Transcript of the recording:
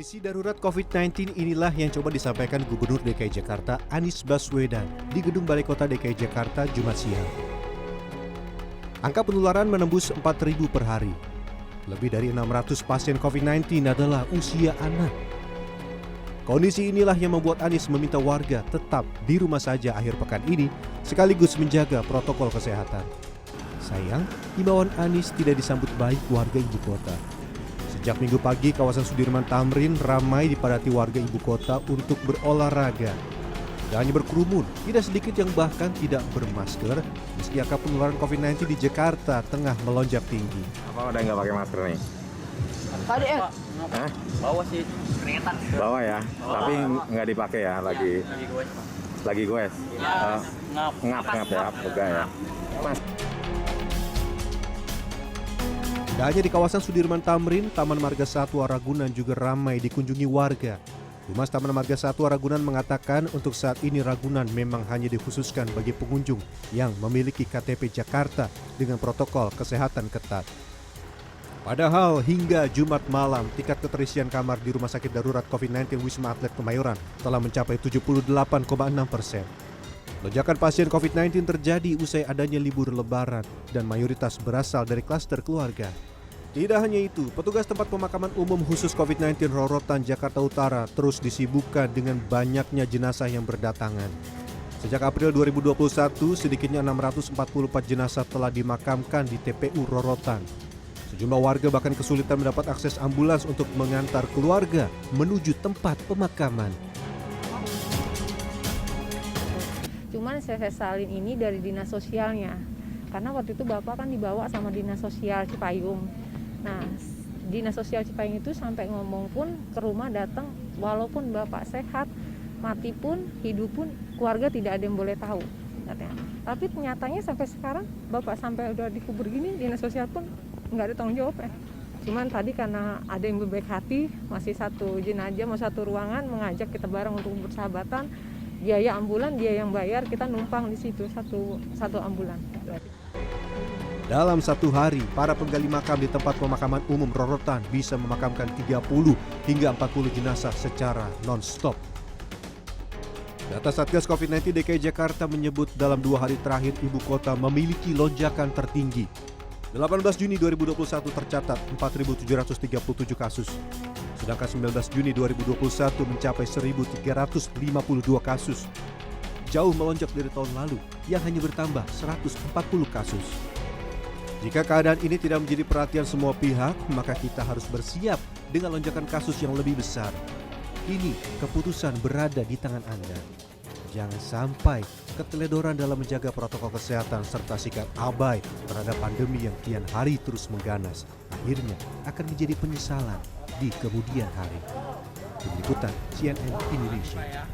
Kondisi darurat COVID-19 inilah yang coba disampaikan Gubernur DKI Jakarta Anies Baswedan di Gedung Balai Kota DKI Jakarta Jumat siang. Angka penularan menembus 4.000 per hari. Lebih dari 600 pasien COVID-19 adalah usia anak. Kondisi inilah yang membuat Anies meminta warga tetap di rumah saja akhir pekan ini sekaligus menjaga protokol kesehatan. Sayang, himbauan Anies tidak disambut baik warga ibu kota. Sejak Minggu pagi, kawasan Sudirman Tamrin ramai dipadati warga ibu kota untuk berolahraga. Dan hanya berkerumun, tidak sedikit yang bahkan tidak bermasker, meski angka penularan COVID-19 di Jakarta tengah melonjak tinggi. Apa udah nggak pakai masker nih? Tadi Hah? bawa sih keringetan. Bawa ya, tapi nggak dipakai ya lagi goes. lagi goes. Ya, Ngap ya, pegah ya. Mas. Tak hanya di kawasan Sudirman Tamrin, Taman Marga Satwa Ragunan juga ramai dikunjungi warga. Humas Taman Marga Satwa Ragunan mengatakan untuk saat ini Ragunan memang hanya dikhususkan bagi pengunjung yang memiliki KTP Jakarta dengan protokol kesehatan ketat. Padahal hingga Jumat malam, tingkat keterisian kamar di Rumah Sakit Darurat COVID-19 Wisma Atlet Kemayoran telah mencapai 78,6%. Lonjakan pasien COVID-19 terjadi usai adanya libur lebaran dan mayoritas berasal dari klaster keluarga. Tidak hanya itu, petugas tempat pemakaman umum khusus COVID-19 Rorotan Jakarta Utara terus disibukkan dengan banyaknya jenazah yang berdatangan. Sejak April 2021, sedikitnya 644 jenazah telah dimakamkan di TPU Rorotan. Sejumlah warga bahkan kesulitan mendapat akses ambulans untuk mengantar keluarga menuju tempat pemakaman. Cuman saya salin ini dari dinas sosialnya, karena waktu itu bapak kan dibawa sama dinas sosial Cipayung. Nah, dinas sosial Cipayung itu sampai ngomong pun ke rumah datang, walaupun bapak sehat, mati pun, hidup pun, keluarga tidak ada yang boleh tahu, katanya. Tapi nyatanya sampai sekarang bapak sampai udah dikubur gini, dinas sosial pun nggak ada tanggung jawabnya. Cuman tadi karena ada yang berbaik hati, masih satu jenazah, mau satu ruangan, mengajak kita bareng untuk bersahabatan. Biaya ambulan dia yang bayar, kita numpang di situ satu ambulan. Dalam satu hari, para penggali makam di tempat pemakaman umum Rorotan bisa memakamkan 30 hingga 40 jenazah secara non-stop. Data Satgas COVID-19 DKI Jakarta menyebut dalam 2 hari terakhir ibu kota memiliki lonjakan tertinggi. 18 Juni 2021 tercatat 4.737 kasus. Sedangkan 19 Juni 2021 mencapai 1.352 kasus. Jauh melonjak dari tahun lalu yang hanya bertambah 140 kasus. Jika keadaan ini tidak menjadi perhatian semua pihak, maka kita harus bersiap dengan lonjakan kasus yang lebih besar. Kini keputusan berada di tangan Anda. Jangan sampai keteledoran dalam menjaga protokol kesehatan serta sikap abai terhadap pandemi yang kian hari terus mengganas. Akhirnya akan menjadi penyesalan di kemudian hari. Tim Liputan CNN Indonesia.